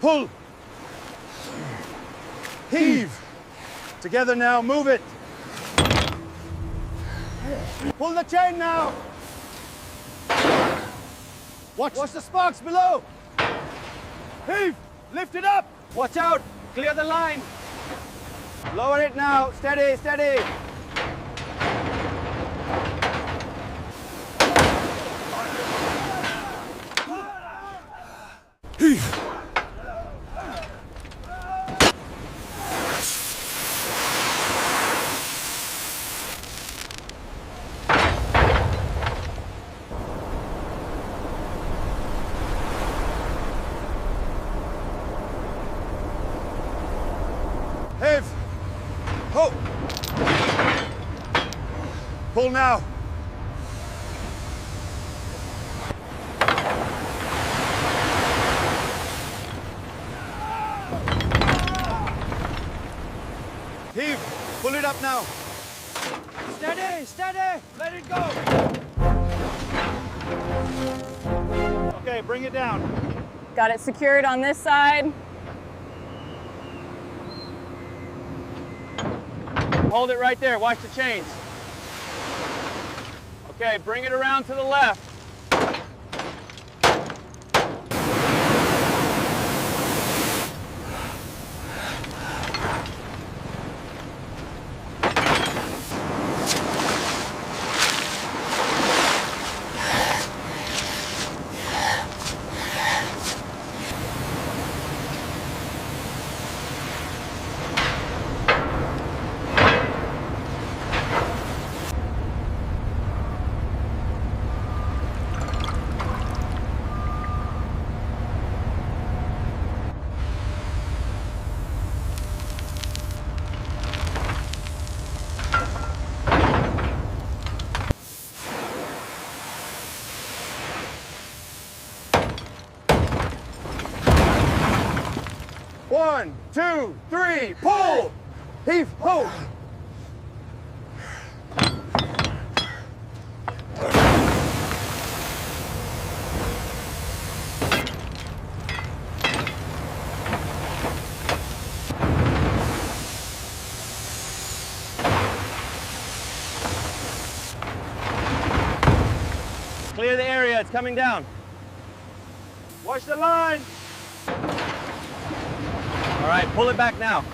Pull. Heave. Together now, move it. Pull the chain now. Watch the sparks below. Heave. Lift it up. Watch out. Clear the line. Lower it now. Steady, steady. Heave. Heave. Ho. Pull now. Heave. Pull it up now. Steady, steady. Let it go. Okay, bring it down. Got it secured on this side. Hold it right there. Watch the chains. Okay, bring it around to the left. One, two, three, pull! Heave, ho! Clear the area, it's coming down. Watch the line! All right, pull it back now.